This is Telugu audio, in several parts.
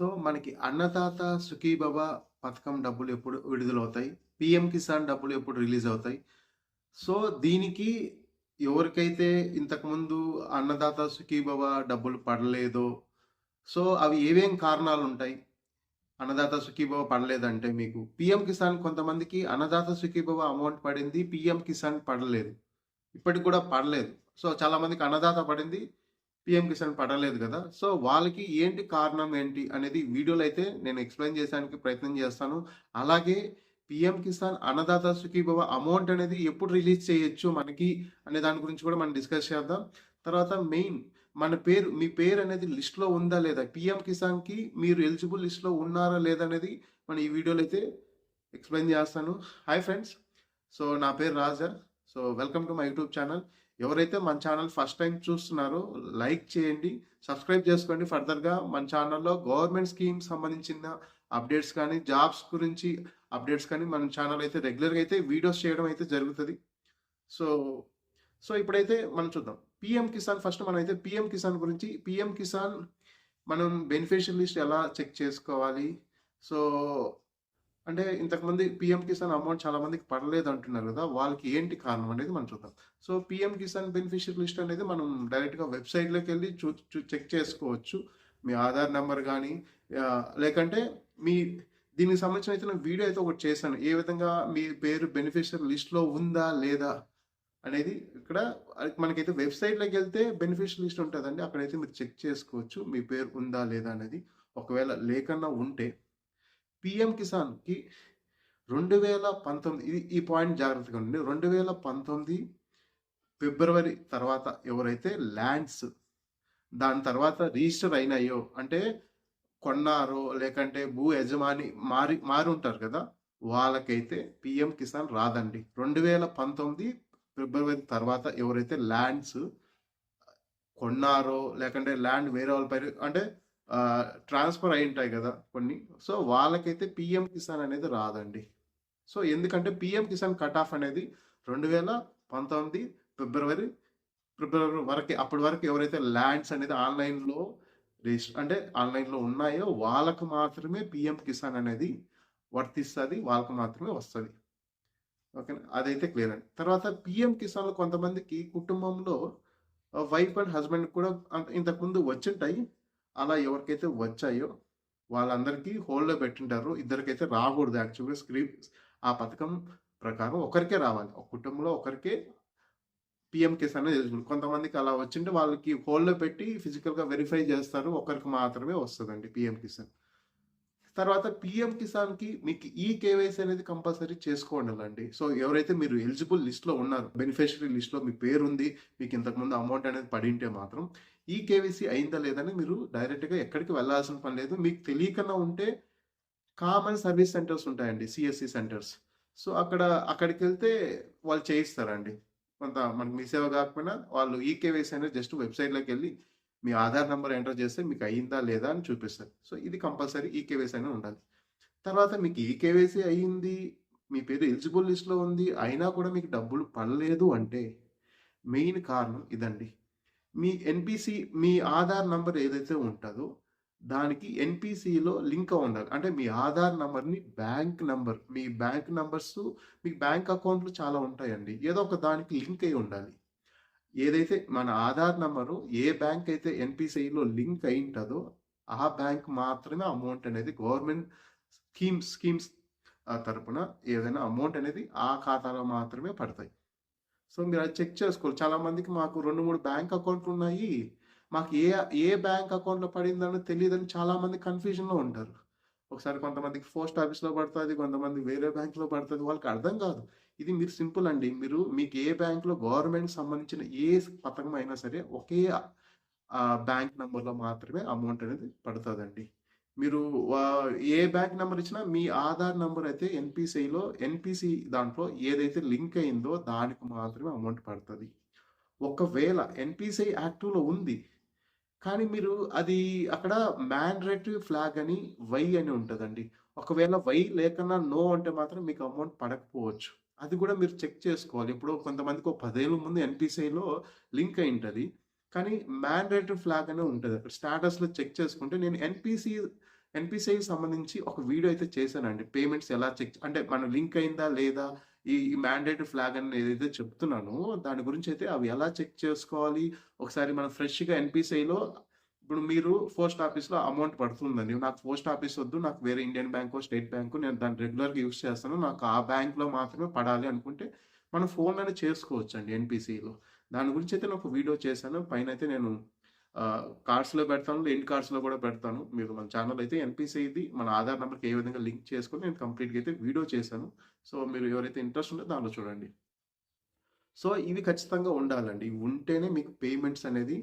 సో, మనకి అన్నదాత సుఖీభవ పథకం డబ్బులు ఎప్పుడు విడుదలవుతాయి? పీఎం కిసాన్ డబ్బులు ఎప్పుడు రిలీజ్ అవుతాయి? సో, దీనికి ఎవరికైతే ఇంతకుముందు అన్నదాత సుఖీభవ డబ్బులు పడలేదో, సో, అవి ఏవేం కారణాలుంటాయి? అన్నదాత సుఖీభవ పడలేదంటే మీకు. పీఎం కిసాన్ కొంతమందికి అన్నదాత సుఖీభవ అమౌంట్ పడింది. పీఎం కిసాన్ పడలేదు. ఇప్పటికి కూడా పడలేదు. సో, చాలా మందికి అన్నదాత పడింది. పీఎం కిసాన్ పడలేదు గదా! సో, వాళ్ళకి ఏంటి కారణం ఏంటి అనేది వీడియోలో అయితే నేను ఎక్స్‌ప్లెయిన్ చేసానికి ప్రయత్నం చేస్తాను. అలాగే పీఎం కిసాన్ అన్నదాత సుఖీభవ అమౌంట్ అనేది ఎప్పుడు రిలీజ్ చేయొచ్చు మనకి అనే దాని గురించి కూడా మనం డిస్కస్ చేద్దాం. తర్వాత మెయిన్ మన పేరు మీ పేరు అనేది లిస్ట్‌లో ఉందా లేదా? పీఎం కిసాన్‌కి మీరు ఎలిజిబుల్ లిస్ట్‌లో ఉన్నారా లేదా అనేది మనం ఈ వీడియోలో అయితే ఎక్స్‌ప్లెయిన్ చేస్తాను. Hi friends. సో, నా పేరు Raja. So, welcome to my YouTube channel. ఎవరైతే మన ఛానల్ ఫస్ట్ టైం చూస్తున్నారో లైక్ చేయండి, సబ్స్క్రైబ్ చేసుకోండి. ఫర్దర్‌గా మన ఛానల్‌లో గవర్నమెంట్ స్కీమ్స్ సంబంధించిన అప్డేట్స్ కానీ, జాబ్స్ గురించి అప్డేట్స్ కానీ మన ఛానల్ అయితే రెగ్యులర్‌గా అయితే వీడియోస్ చేయడం అయితే జరుగుతది. సో, ఇప్పుడైతే మనం చూద్దాం. పీఎం కిసాన్ ఫస్ట్ మనమైతే పీఎం కిసాన్ గురించి పీఎం కిసాన్ మనం బెనిఫిషియరీ లిస్ట్ ఎలా చెక్ చేసుకోవాలి? సో, అంటే ఇంతకుముందు పీఎం కిసాన్ అమౌంట్ చాలా మందికి పడలేదు అంటున్నారు కదా! వాళ్ళకి ఏంటి కారణం అనేది మనం చూద్దాం. So, PM Kisan beneficiary list అనేది మనం డైరెక్ట్‌గా వెబ్‌సైట్‌లోకెళ్ళి చు చు చెక్ చేసుకోవచ్చు. మీ ఆధార్ నంబర్ గానీ, లేకంటే మీ దీనికి సంబంధించిన అయితే నేను వీడియో అయితే ఒకటి చేశాను. ఏ విధంగా మీ పేరు బెనిఫిషియరీ లిస్ట్‌లో ఉందా? లేదా? అనేది ఇక్కడ మనకైతే వెబ్‌సైట్‌లోకెళ్తే బెనిఫిషియరీ లిస్ట్ ఉంటదండి. అక్కడైతే మీరు చెక్ చేసుకోవచ్చు. మీ పేరు ఉందా? లేదా? అనేది. ఒకవేళ లేకన్నా ఉంటే పీఎం కిసాన్‌కి 2019 ఈ పాయింట్ జాగ్రత్తగా ఉండండి. 2019 ఫిబ్రవరి తర్వాత ఎవరైతే ల్యాండ్స్ దాని తర్వాత రిజిస్టర్ అయినాయో అంటే కొన్నారో లేకంటే భూ యజమాని మారుంటారు కదా! వాళ్ళకైతే పీఎం కిసాన్ రాదండి. 2019 ఫిబ్రవరి తర్వాత ఎవరైతే ల్యాండ్స్ కొన్నారో లేకంటే ల్యాండ్ వేరే వాళ్ళ పేరు అంటే ట్రాన్స్‌ఫర్ అయ్యుంటాయి గదా! కొన్ని. సో, వాళ్ళకైతే పీఎం కిసాన్ అనేది రాదండి. సో, ఎందుకంటే పీఎం కిసాన్ కట్ ఆఫ్ అనేది 2019 ఫిబ్రవరి, వరకే. అప్పటి వరకు ఎవరైతే ల్యాండ్స్ అనేది ఆన్‌లైన్‌లో అంటే ఆన్‌లైన్‌లో ఉన్నాయో వాళ్ళకి మాత్రమే పీఎం కిసాన్ అనేది వర్తిస్తది. వాళ్ళకి మాత్రమే వస్తది. ఓకేనా? అదైతే క్లియర్ అండి. తర్వాత పీఎం కిసాన్‌లో కొంతమందికి కుటుంబంలో వైఫ్ అండ్ హస్బెండ్ కూడా ఇంతకుముందు వచ్చుంటాయి. అలా ఎవరికైతే వచ్చాయో వాళ్ళందరికీ హోల్డ్‌లో పెట్టింటారు. ఇద్దరికైతే రాకూడదు యాక్చువల్‌గా ఆ పథకం ప్రకారం ఒకరికే రావాలి. ఒక కుటుంబంలో ఒకరికే పీఎం కిసాన్ అనేది ఎలిజిబుల్. కొంతమందికి అలా వచ్చింటే వాళ్ళకి హోల్డ్‌లో పెట్టి ఫిజికల్‌గా వెరిఫై చేస్తారు. ఒకరికి మాత్రమే వస్తదండి పీఎం కిసాన్. తర్వాత పీఎం కిసాన్‌కి మీకు కేవైసీ అనేది కంపల్సరీ చేసుకోండాలండి. సో, ఎవరైతే మీరు ఎలిజిబుల్ లిస్ట్‌లో ఉన్నారు, బెనిఫిషియరీ లిస్ట్‌లో మీ పేరుంది, మీకు ఇంతకుముందు అమౌంట్ అనేది పడింటే మాత్రం కేవైసీ అయిందా లేదని మీరు డైరెక్ట్‌గా ఎక్కడికి వెళ్ళాల్సిన పని లేదు. మీకు తెలియకన్నా ఉంటే కామన్ సర్వీస్ సెంటర్స్ ఉంటాయండి. CSC centres. సో, అక్కడికెళ్తే వాళ్ళు చేయిస్తారండి. కొంత మనకి మీ సేవ కాకపోయినా వాళ్ళు కేవైసీ అనేది జస్ట్ వెబ్‌సైట్‌లోకెళ్ళి మీ ఆధార్ నంబర్ ఎంటర్ చేస్తే మీకు అయిందా లేదా అని చూపిస్తది. సో, ఇది కంపల్సరీ కేవైసీ అనేది ఉండాలి. తర్వాత మీకు కేవైసీ అయింది, మీ పేరు ఎలిజిబుల్ లిస్ట్‌లో ఉంది, అయినా కూడా మీకు డబ్బులు పడలేదు అంటే మెయిన్ కారణం ఇదండి. మీ ఎన్‌పీసీ మీ ఆధార్ నంబర్ ఏదైతే ఉంటదో దానికి ఎన్‌పీసీలో లింక్ ఉండాలి. అంటే మీ ఆధార్ నంబర్‌ని మీ బ్యాంక్ నంబర్స్ మీకు బ్యాంక్ అకౌంట్‌లు చాలా ఉంటాయండి. ఏదో ఒక దానికి లింక్ అయ్యి ఉండాలి. ఏదైతే మన ఆధార్ నంబరు ఏ బ్యాంక్ అయితే ఎన్‌పీసీలో లింక్ అయ్యుంటదో, ఆ బ్యాంక్ మాత్రమే అమౌంట్ అనేది గవర్నమెంట్ స్కీమ్స్ తరపున ఏదైనా అమౌంట్ అనేది ఆ ఖాతాలో మాత్రమే పడతాయి. సో, మీరది చెక్ చేసుకోవాలి. చాలా మందికి మాకు 2, 3 బ్యాంక్ అకౌంట్లున్నాయి. మాకు ఏ బ్యాంక్ అకౌంట్‌లో పడిందని తెలీదని చాలా మంది కన్‌ఫ్యూజన్‌లో ఉంటారు. ఒకసారి కొంతమందికి పోస్ట్ ఆఫీస్‌లో పడతది. కొంతమందికి వేరే బ్యాంక్‌లో పడతది. వాళ్ళకి అర్థం కాదు. ఇది మీరు సింపుల్ అండి. మీకు ఏ బ్యాంక్‌లో గవర్నమెంట్‌కి సంబంధించిన పథకం అయినా సరే ఒకే బ్యాంక్ నంబర్‌లో మాత్రమే అమౌంట్ అనేది పడతదండి. మీరు ఏ బ్యాంక్ నంబర్ ఇచ్చినా మీ ఆధార్ నంబర్ అయితే ఎన్‌పీసీ దాంట్లో ఏదైతే లింక్ అయిందో దానికి మాత్రమే అమౌంట్ పడతది. ఒకవేళ ఎన్‌పీసీ యాక్టివ్‌లో ఉంది. కానీ మీరు అది అక్కడ మ్యాండేటరీ ఫ్లాగ్ అని వై అని ఉంటదండి. ఒకవేళ వై లేకన్నా నో అంటే మాత్రం మీకు అమౌంట్ పడకపోవచ్చు. అది కూడా మీరు చెక్ చేసుకోవాలి. ఇప్పుడు కొంతమందికి ఒక 10 ఏళ్ల ముందు ఎన్‌పీసీలో లింక్ అయ్యుంటది. కానీ మ్యాండేటరీ ఫ్లాగ్ అనే ఉంటది. అక్కడ స్టేటస్‌లో చెక్ చేసుకుంటే నేను ఎన్‌పీసీ ఎన్‌పిసిఐకి సంబంధించి ఒక వీడియో అయితే చేశానండి. పేమెంట్స్ ఎలా చెక్ అంటే మన లింక్ అయిందా లేదా? ఈ మ్యాండేటరీ ఫ్లాగ్ అని ఏదైతే చెప్తున్నానో దాని గురించయితే అవి ఎలా చెక్ చేసుకోవాలి? ఒకసారి మనం ఫ్రెష్‌గా ఎన్‌పిసిఐలో ఇప్పుడు మీరు పోస్ట్ ఆఫీస్‌లో అమౌంట్ పడుతుందండి. నాకు పోస్ట్ ఆఫీస్ వద్దు. నాకు వేరే ఇండియన్ బ్యాంకో, స్టేట్ బ్యాంకో నేను దాన్ని రెగ్యులర్‌గా యూజ్ చేస్తాను. నాకు ఆ బ్యాంక్‌లో మాత్రమే పడాలి అనుకుంటే మనం ఫోన్‌లోనే చేసుకోవచ్చండి ఎన్‌పిసిఐలో. దాని గురించయితే నేను ఒక వీడియో చేశాను. పైనైతే నేను కార్డ్స్‌లో పెడతాను. ఎండ్ కార్డ్స్‌లో కూడా పెడతాను. మీరు మన ఛానల్ అయితే ఎన్‌పిసిఐది మన ఆధార్ నంబర్‌కి ఏ విధంగా లింక్ చేసుకొని నేను కంప్లీట్‌గా అయితే వీడియో చేశాను. సో, మీరు ఎవరైతే ఇంట్రెస్ట్ ఉందో దానిలో చూడండి. సో, ఇవి ఖచ్చితంగా ఉండాలండి. ఇవి ఉంటేనే మీకు పేమెంట్స్ అనేది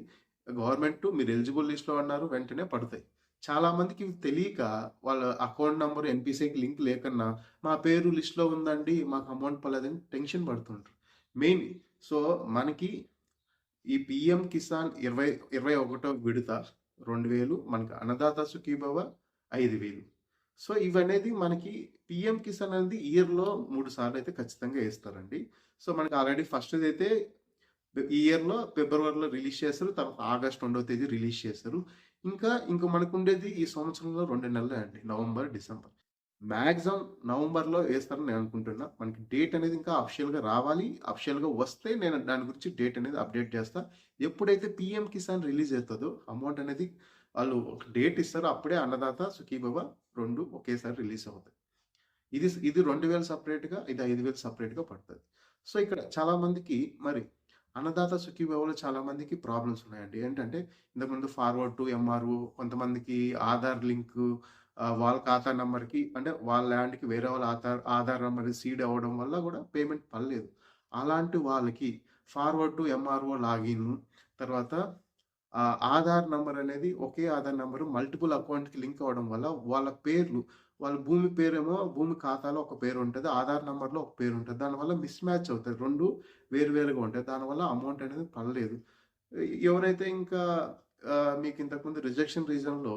గవర్నమెంట్ మీరు ఎలిజిబుల్ లిస్ట్‌లో అన్నారు వెంటనే పడతాయి. చాలా మందికి ఇవి తెలియక వాళ్ళ అకౌంట్ నంబర్ ఎన్‌పిసిఐకి లింక్ లేకన్నా మా పేరు లిస్ట్‌లో ఉందండి. మాకు అమౌంట్ పడలేదని టెన్షన్ పడుతుంటారు. మెయిన్ సో, మనకి ఈ పీఎం కిసాన్ 21వ విడత 2000 మనకి అన్నదాత సుఖీభవ 5000. సో, ఇవనేది మనకి పీఎం కిసాన్ అనేది ఇయర్‌లో 3 సార్లు అయితే ఖచ్చితంగా ఏస్తారండి. సో, మనకి ఆల్రెడీ ఫస్ట్‌దైతే ఈ ఇయర్‌లో ఫిబ్రవరిలో రిలీజ్ చేశారు. తర్వాత ఆగస్ట్ 2వ తేదీ రిలీజ్ చేశారు. ఇంకా మనకుండేది ఈ సంవత్సరంలో 2 నెలలే అండి. November, December. మాక్సిమం నవంబర్‌లో ఏస్తారని నేను అనుకుంటున్నా. మనకి డేట్ అనేది ఇంకా అఫీషియల్‌గా రావాలి. అఫీషియల్‌గా వస్తే నేను దాని గురించి డేట్ అనేది అప్డేట్ చేస్తా. ఎప్పుడైతే పీఎం కిసాన్ రిలీజ్ అయితదో అమౌంట్ అనేది వాళ్ళు ఒక డేట్ ఇస్తారు. అప్పుడే అన్నదాత సుఖీభవ 2 ఒకేసారి రిలీజ్ అవుతాయి. ఇది 2000 సెపరేట్‌గా, ఇది 5000 సెపరేట్‌గా పడతది. సో, ఇక్కడ చాలా మందికి మరి అన్నదాత సుఖీభవలో చాలా మందికి ప్రాబ్లమ్స్ ఉన్నాయండి. ఏంటంటే ఇంతకుముందు ఫార్వర్డ్ టు ఎంఆర్ఓ కొంతమందికి ఆధార్ లింకు వాళ్ళ ఖాతా నంబర్‌కి అంటే వాళ్ళ ల్యాండ్‌కి వేరే వాళ్ళ ఆధార్ నంబర్ సీడ్ అవ్వడం వల్ల గూడా పేమెంట్ పడలేదు. అలాంటి వాళ్ళకి ఫార్వర్డ్ టు ఎంఆర్ఓ లాగిన్ తర్వాత ఆధార్ నంబర్ అనేది ఒకే ఆధార్ నంబర్ మల్టిపుల్ అకౌంట్‌కి లింక్ అవ్వడం వల్ల వాళ్ళ పేర్లు వాళ్ళ భూమి పేరేమో భూమి ఖాతాలో ఒక పేరు ఉంటది. ఆధార్ నంబర్‌లో ఒక పేరు ఉంటది. దానివల్ల మిస్ మ్యాచ్ అవుతాయి. 2 వేరు వేరుగా ఉంటాయి. దానివల్ల అమౌంట్ అనేది పడలేదు. ఎవరైతే ఇంకా మీకు ఇంతకుముందు రిజెక్షన్ రీజన్‌లో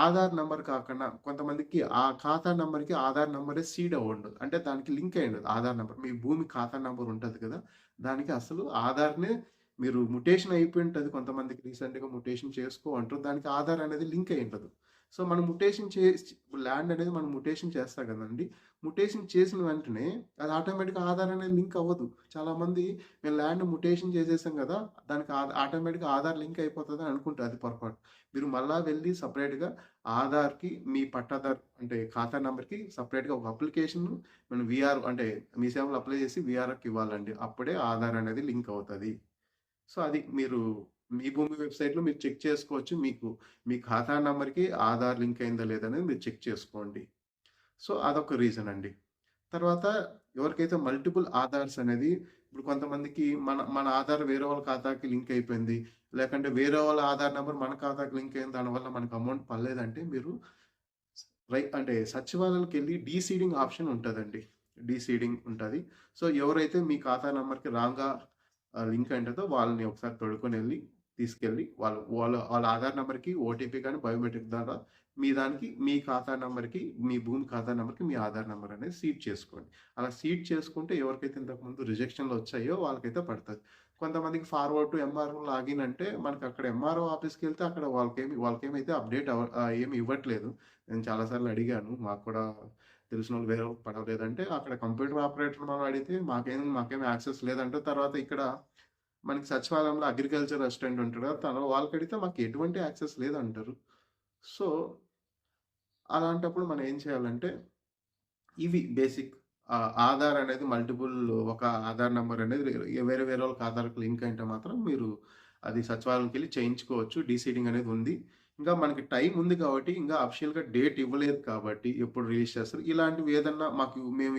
ఆధార్ నంబర్ కాకుండా కొంతమందికి ఆ ఖాతా నంబర్‌కి ఆధార్ నంబరే సీడ్ అవ్వుండదు. అంటే దానికి లింక్ అయ్యి ఉండదు ఆధార్ నంబర్. మీ భూమి ఖాతా నంబర్ ఉంటది కదా! దానికి అసలు ఆధార్‌నే మీరు మ్యుటేషన్ అయిపోయి ఉంటది. కొంతమందికి రీసెంట్‌గా మ్యుటేషన్ చేసుకో అంటారు. దానికి ఆధార్ అనేది లింక్ అయ్యి ఉండదు. సో, మనం మ్యుటేషన్ చేసి ల్యాండ్ అనేది మనం మ్యుటేషన్ చేస్తాం కదండీ! మ్యుటేషన్ చేసిన వెంటనే అది ఆటోమేటిక్‌గా ఆధార్ అనేది లింక్ అవ్వదు. చాలామంది మేము ల్యాండ్ మ్యుటేషన్ చేసేసాం కదా! దానికి ఆటోమేటిక్‌గా ఆధార్ లింక్ అయిపోతదని అనుకుంటారు. అది పొరపాటు. మీరు మళ్ళా వెళ్లి సెపరేట్‌గా ఆధార్‌కి మీ పట్టాదారు అంటే ఖాతా నంబర్‌కి సెపరేట్‌గా ఒక అప్లికేషన్ మనం వీఆర్ అంటే మీ సేవలో అప్లై చేసి వీఆర్‌కి ఇవ్వాలండి. అప్పుడే ఆధార్ అనేది లింక్ అవుతది. సో, అది మీరు మీ భూమి వెబ్‌సైట్‌లో మీరు చెక్ చేసుకోవచ్చు. మీకు మీ ఖాతా నంబర్‌కి ఆధార్ లింక్ అయిందా లేదా అనేది మీరు చెక్ చేసుకోండి. సో, అదొక రీజన్ అండి. తర్వాత ఎవరికైతే మల్టిపుల్ ఆధార్స్ అనేది ఇప్పుడు కొంతమందికి మన మన ఆధార్ వేరే వాళ్ళ ఖాతాకి లింక్ అయిపోయింది. లేకంటే వేరే వాళ్ళ ఆధార్ నంబర్ మన ఖాతాకి లింక్ అయింది. దానివల్ల మనకు అమౌంట్ పడలేదంటే మీరు అంటే సచివాలయాలకెళ్ళి డీసీడింగ్ ఆప్షన్ ఉంటదండి. డీసీడింగ్ ఉంటది. సో, ఎవరైతే మీ ఖాతా నంబర్‌కి రాంగ్‌గా లింక్ అయింటదో వాళ్ళని ఒకసారి తోడుకొనెళ్లి తీసుకెళ్ళి వాళ్ళ వాళ్ళ ఆధార్ నంబర్‌కి ఓటీపీ గాని, బయోమెట్రిక్ ద్వారా మీ దానికి మీ ఖాతా నంబర్‌కి, మీ భూమి ఖాతా నంబర్‌కి మీ ఆధార్ నంబర్ అనేది సీడ్ చేసుకోండి. అలా సీడ్ చేసుకుంటే ఎవరికైతే ఇంతకుముందు రిజెక్షన్‌లు వచ్చాయో వాళ్ళకైతే పడతది. కొంతమందికి ఫార్వర్డ్ టు ఎంఆర్ఓ లాగిన్ అంటే మనకక్కడ ఎంఆర్ఓ ఆఫీస్‌కెళ్తే అక్కడ వాళ్ళకేమైతే అప్డేట్ ఏమి ఇవ్వట్లేదు. నేను చాలా సార్లు అడిగాను. మాకు కూడా తెలిసినోళ్ళు వేరే వాళ్ళకి పడలేదంటే, అక్కడ కంప్యూటర్ ఆపరేటర్‌ని మనం అడిగితే మాకేం యాక్సెస్ లేదంటే, తర్వాత ఇక్కడ మనకి సచివాలయంలో అగ్రికల్చర్ అసిస్టెంట్ ఉంటాడు కదా! వాళ్ళకడిగితే మాకు ఎటువంటి యాక్సెస్ లేదంటారు. సో, అలాంటప్పుడు మనం ఏం చేయాలంటే, ఇవి బేసిక్ ఆధార్ అనేది మల్టిపుల్ ఒక ఆధార్ నంబర్ అనేది వేరే వేరే వాళ్ళకి ఆధార్‌కి లింక్ అయింటే మాత్రం మీరు అది సచివాలయంకెళ్ళి చేయించుకోవచ్చు. డీసీడింగ్ అనేది ఉంది. ఇంకా మనకి టైం ఉంది కాబట్టి, ఇంకా అఫీషియల్‌గా డేట్ ఇవ్వలేదు కాబట్టి, ఎప్పుడు రిలీజ్ చేస్తారు. ఇలాంటివి ఏదన్నా మేము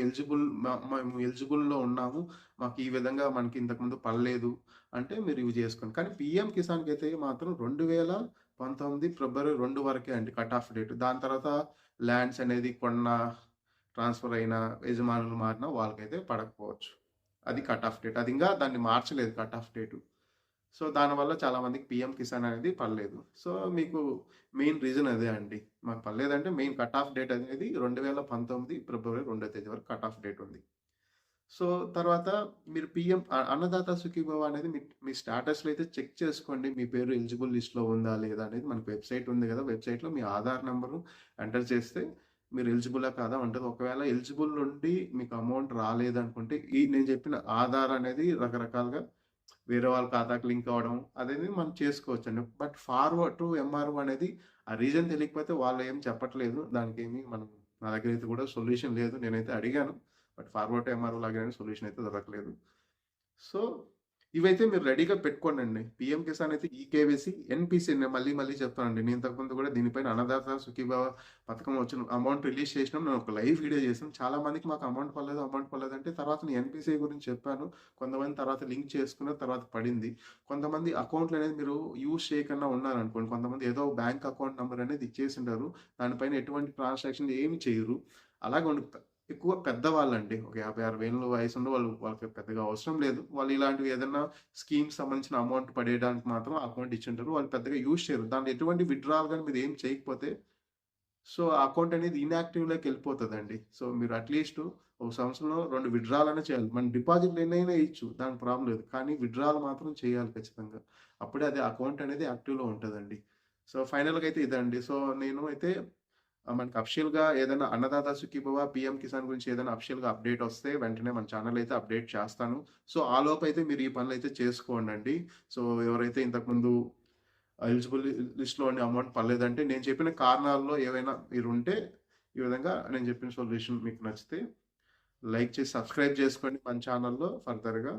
ఎలిజిబుల్‌లో ఉన్నాము. మాకు ఈ విధంగా మనకి ఇంతకుముందు పడలేదు అంటే మీరు ఇవి చేసుకోండి. కానీ పీఎం కిసాన్‌కైతే మాత్రం 2019 ఫిబ్రవరి 2 వరకే అండి కట్ ఆఫ్ డేట్. దాని తర్వాత ల్యాండ్స్ అనేది ట్రాన్స్‌ఫర్ అయిన యజమానులు మారినా వాళ్ళకైతే పడకపోవచ్చు. అది కట్ ఆఫ్ డేట్. అది ఇంకా దాన్ని మార్చలేదు కట్ ఆఫ్ డేటు. సో, దానివల్ల చాలా మందికి పీఎం కిసాన్ అనేది పడలేదు. సో, మీకు మెయిన్ రీజన్ అదే అండి. మాకు పడలేదంటే మెయిన్ కట్ ఆఫ్ డేట్ అనేది 2019 ఫిబ్రవరి 2 తేదీ వరకు కట్ ఆఫ్ డేట్ ఉంది. సో, తర్వాత మీరు పీఎం అన్నదాత సుఖీభవ అనేది మీ స్టేటస్‌లో అయితే చెక్ చేసుకోండి. మీ పేరు ఎలిజిబుల్ లిస్ట్‌లో ఉందా? లేదా? అనేది మనకు వెబ్‌సైట్ ఉంది గదా! వెబ్‌సైట్‌లో మీ ఆధార్ నంబరు ఎంటర్ చేస్తే మీరు ఎలిజిబులా? కాదా? ఉంటది. ఒకవేళ ఎలిజిబుల్ ఉండి మీకు అమౌంట్ రాలేదనుకుంటే నేను చెప్పిన ఆధార్ అనేది రకరకాలుగా వేరే వాళ్ళ ఖాతాకి లింక్ అవ్వడం అనేది మనం చేసుకోవచ్చండి. బట్ ఫార్వర్డ్ టు ఎంఆర్ఓ అనేది ఆ రీజన్ తెలియకపోతే వాళ్ళు ఏం చెప్పట్లేదు. దానికేమి నా దగ్గర అయితే కూడా సొల్యూషన్ లేదు. నేనైతే అడిగాను. బట్ ఫార్వర్డ్ టు ఎంఆర్ఓ లాగానే సొల్యూషన్ అయితే దొరకలేదు. సో, ఇవైతే మీరు రెడీగా పెట్టుకోండండి. పీఎం కిసాన్ అయితే ఈకేవైసీ, ఎన్‌పీసీ నేను మళ్ళీ మళ్ళీ చెప్తానండి. నేను ఇంతకుముందు కూడా దీనిపైన అన్నదాత సుఖీభవ పథకం వచ్చిన అమౌంట్ రిలీజ్ చేసినాం. నేను ఒక లైవ్ వీడియో చేశాను. చాలా మందికి మాకు అమౌంట్ పడలేదంటే తర్వాత నేను ఎన్‌పీసీ గురించి చెప్పాను. కొంతమంది తర్వాత లింక్ చేసుకున్న తర్వాత పడింది. కొంతమంది అకౌంట్‌లనేది మీరు యూజ్ చేయకుండా ఉన్నారనుకోండి. కొంతమంది ఏదో బ్యాంక్ అకౌంట్ నంబర్ అనేది ఇచ్చేసుంటారు. దానిపైన ఎటువంటి ట్రాన్సాక్షన్ ఏమి చేయరు. అలాగే ఎక్కువ పెద్దవాళ్ళండి. ఒక 56 ఏళ్ల వయసున్న వాళ్ళకి పెద్దగా అవసరం లేదు. వాళ్ళు ఇలాంటివి ఏదన్నా స్కీమ్స్ సంబంధించిన అమౌంట్ పడేయడానికి మాత్రం అకౌంట్ ఇచ్చుంటారు. వాళ్ళు పెద్దగా యూజ్ చేయరు. దాంట్లో ఎటువంటి విత్‌డ్రావల్ గాని మీరు ఏం చేయకపోతే సో, ఆ అకౌంట్ అనేది ఇనాక్టివ్‌లోకి ఎళ్ళిపోతదండి. సో, మీరు అట్‌లీస్ట్ ఒక సంవత్సరంలో 2 విత్‌డ్రాల్ అన్నా చేయాలి. మనం డిపాజిట్‌లు ఎన్నైనా ఎయొచ్చు. దానికి ప్రాబ్లమ్ లేదు. కానీ విత్‌డ్రాల్ మాత్రం చేయాలి ఖచ్చితంగా. అప్పుడే అది అకౌంట్ అనేది యాక్టివ్‌లో ఉంటదండి. సో, ఫైనల్‌గా అయితే ఇదండి. సో, నేను అయితే మనకి అఫిషియల్‌గా ఏదైనా అన్నదాత సుఖీభవ, పీఎం కిసాన్ గురించి ఏదైనా అఫిషియల్‌గా అప్డేట్ వస్తే వెంటనే మన ఛానెల్ అయితే అప్డేట్ చేస్తాను. సో, ఆలోపైతే మీరు ఈ పనులైతే చేసుకోండండి. సో, ఎవరైతే ఇంతకుముందు ఎలిజిబుల్ లిస్ట్‌లో ఉండి అమౌంట్ పడలేదంటే నేను చెప్పిన కారణాల్లో ఏవైనా మీరుంటే ఈ విధంగా నేను చెప్పిన సొల్యూషన్ మీకు నచ్చితే లైక్ చేసి సబ్స్క్రైబ్ చేసుకోండి మన ఛానెల్‌లో ఫర్దర్‌గా.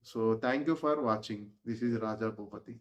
So, thank you for watching. This is Raja Bhupathi.